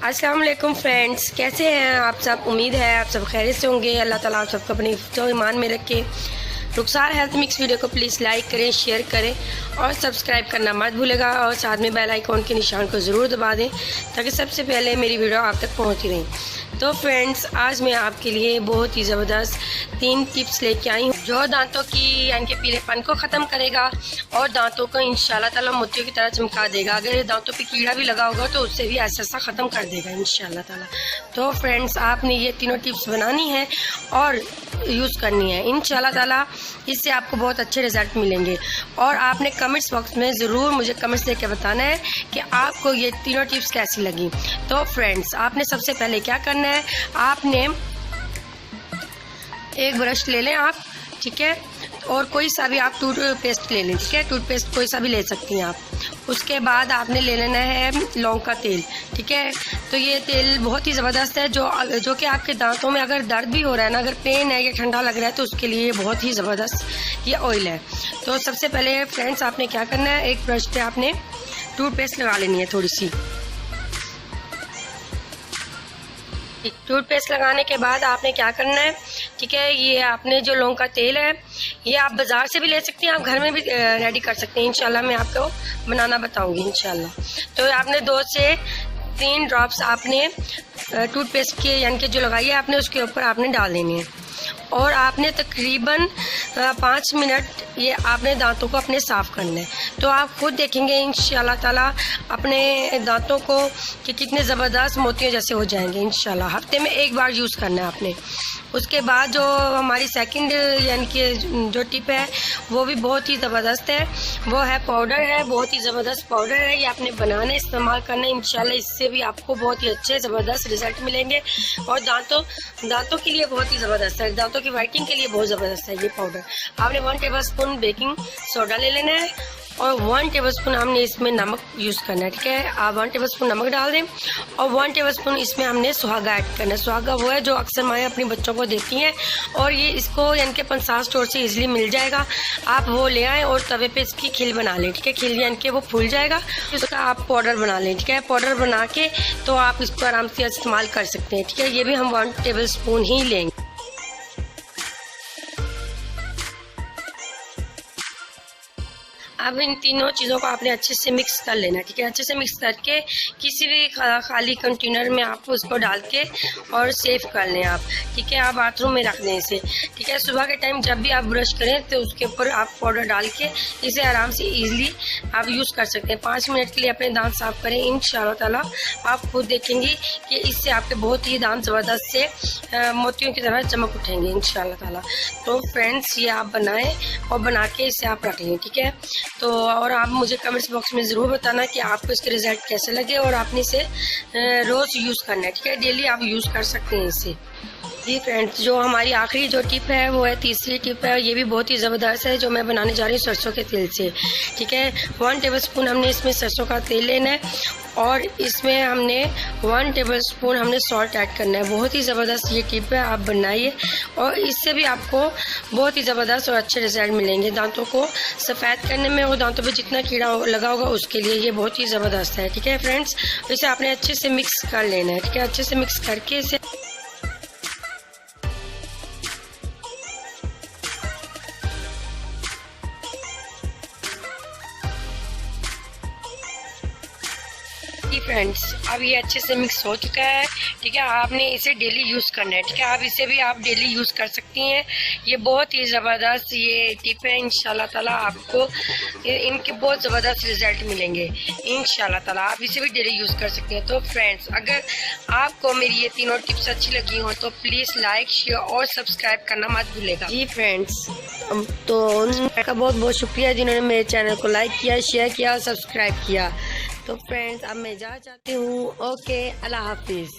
अस्सलाम वालेकुम फ्रेंड्स, कैसे हैं आप सब। उम्मीद है आप सब खैरियत से होंगे। अल्लाह ताला आप सबको अपने हिफ्ज़ ईमान में रखे। रुखसार हेल्थ मिक्स वीडियो को प्लीज़ लाइक करें, शेयर करें और सब्सक्राइब करना मत भूलेगा और साथ में बेल आइकॉन के निशान को ज़रूर दबा दें ताकि सबसे पहले मेरी वीडियो आप तक पहुंचती रहे। तो फ्रेंड्स, आज मैं आपके लिए बहुत ही ज़बरदस्त 3 टिप्स लेके आई हूँ जो दांतों की यानी कि पीलेपन को ख़त्म करेगा और दांतों को इंशाल्लाह ताला मोतियों की तरह चमका देगा। अगर दांतों पे कीड़ा भी लगा होगा तो उससे भी ऐसा ख़त्म कर देगा इंशाल्लाह ताला। तो फ्रेंड्स, आपने ये तीनों टिप्स बनानी है और यूज़ करनी है इंशाल्लाह ताला। इससे आपको बहुत अच्छे रिजल्ट मिलेंगे और आपने कमेंट्स बॉक्स में ज़रूर मुझे कमेंट्स देके बताना है कि आपको ये तीनों टिप्स कैसी लगी। तो फ्रेंड्स, आपने सबसे पहले क्या करना है, आपने एक ब्रश ले लें आप, ठीक है, और कोई सा भी आप टूथपेस्ट ले लें, ठीक है, टूथपेस्ट कोई सा भी ले सकती हैं आप। उसके बाद आपने ले लेना है लौंग का तेल, ठीक है। तो ये तेल बहुत ही ज़बरदस्त है जो कि आपके दांतों में अगर दर्द भी हो रहा है ना, अगर पेन है या ठंडा लग रहा है तो उसके लिए बहुत ही ज़बरदस्त ये ऑयल है। तो सबसे पहले फ्रेंड्स, आपने क्या करना है, एक ब्रश पे आपने टूथपेस्ट लगा लेनी है थोड़ी सी। टूथपेस्ट लगाने के बाद आपने क्या करना है, ठीक है, ये आपने जो लौंग का तेल है ये आप बाज़ार से भी ले सकती हैं, आप घर में भी रेडी कर सकते हैं। इंशाल्लाह मैं आपको बनाना बताऊंगी इंशाल्लाह। तो आपने 2 से 3 ड्रॉप्स आपने टूथपेस्ट के यानी कि जो लगाई है आपने उसके ऊपर आपने डाल देनी है और आपने तकरीबन 5 मिनट ये आपने दांतों को अपने साफ़ करना है। तो आप खुद देखेंगे इंशाल्लाह ताला अपने दांतों को कि कितने ज़बरदस्त मोतियों जैसे हो जाएंगे इंशाल्लाह। हफ्ते में 1 बार यूज़ करना है आपने। उसके बाद जो हमारी सेकंड यानी कि जो टिप है वो भी बहुत ही ज़बरदस्त है, वो है पाउडर है, बहुत ही ज़बरदस्त पाउडर है। ये आपने बनाना इस्तेमाल करना है इंशाल्लाह। इससे भी आपको बहुत ही अच्छे ज़बरदस्त रिजल्ट मिलेंगे और दांतों के लिए बहुत ही ज़बरदस्त है, दांतों की वाइटिंग के लिए बहुत ज़बरदस्त है ये पाउडर। आपने 1 टेबलस्पून बेकिंग सोडा ले लेना है और 1 टेबलस्पून हमने इसमें नमक यूज़ करना है, ठीक है। आप 1 टेबलस्पून नमक डाल दें और 1 टेबलस्पून इसमें हमने सुहागा ऐड करना है। सुहागा वो है जो अक्सर माएँ अपने बच्चों को देती हैं और ये इसको यानी कि पंसार स्टोर से इजीली मिल जाएगा। आप वो ले आएँ और तवे पे इसकी खील बना लें, ठीक है। खील यानी कि वो फूल जाएगा, इसका आप पाउडर बना लें, ठीक है। पाउडर बना के तो आप इसको आराम से इस्तेमाल कर सकते हैं, ठीक है। ये भी हम 1 टेबलस्पून ही लेंगे। अब इन तीनों चीज़ों को आपने अच्छे से मिक्स कर लेना, ठीक है। अच्छे से मिक्स करके किसी भी खाली कंटेनर में आप उसको डाल के और सेव कर लें आप, ठीक है। आप बाथरूम में रख दें इसे, ठीक है। सुबह के टाइम जब भी आप ब्रश करें तो उसके ऊपर आप पाउडर डाल के इसे आराम से इजीली आप यूज़ कर सकते हैं। 5 मिनट के लिए अपने दांत साफ़ करें, इंशाल्लाह ताला आप खुद देखेंगे कि इससे आपके बहुत ही दांत ज़बरदस्त से मोतियों की तरह चमक उठेंगे इंशाल्लाह ताला। तो फ्रेंड्स, ये आप बनाएं और बना के इसे आप रख लें, ठीक है। तो और आप मुझे कमेंट्स बॉक्स में ज़रूर बताना कि आपको इसके रिज़ल्ट कैसे लगे और आपने इसे रोज़ यूज़ करना है, ठीक है। डेली आप यूज़ कर सकते हैं इसे। जी फ्रेंड्स, जो हमारी आखिरी जो टिप है वो है तीसरी टिप है। ये भी बहुत ही ज़बरदस्त है जो मैं बनाने जा रही हूँ सरसों के तेल से, ठीक है। 1 टेबलस्पून हमने इसमें सरसों का तेल लेना है और इसमें हमने 1 टेबलस्पून हमने सॉल्ट ऐड करना है। बहुत ही ज़बरदस्त ये टिप है, आप बनाइए और इससे भी आपको बहुत ही ज़बरदस्त और अच्छे रिजल्ट मिलेंगे दांतों को सफ़ेद करने में और दांतों पे जितना कीड़ा लगा होगा उसके लिए ये बहुत ही ज़बरदस्त है, ठीक है फ्रेंड्स। इसे आपने अच्छे से मिक्स कर लेना है, ठीक है। अच्छे से मिक्स करके इसे फ्रेंड्स, अब ये अच्छे से मिक्स हो चुका है, ठीक है। आपने इसे डेली यूज़ करना है, ठीक है। आप इसे भी आप डेली यूज़ कर सकती हैं। ये बहुत ही ज़बरदस्त ये टिप है, इंशाल्लाह ताला आपको इनके बहुत ज़बरदस्त रिजल्ट मिलेंगे इंशाल्लाह ताला। आप इसे भी डेली यूज़ कर सकते हैं। तो फ्रेंड्स, अगर आपको मेरी ये तीनों टिप्स अच्छी लगी हो तो प्लीज़ लाइक, शेयर और सब्सक्राइब करना मत भूलेगा। जी फ्रेंड्स, तो उनका बहुत बहुत शुक्रिया जिन्होंने मेरे चैनल को लाइक किया, शेयर किया और सब्सक्राइब किया। तो फ्रेंड्स, अब मैं जा चाहती हूँ। ओके, अल्लाह हाफिज़।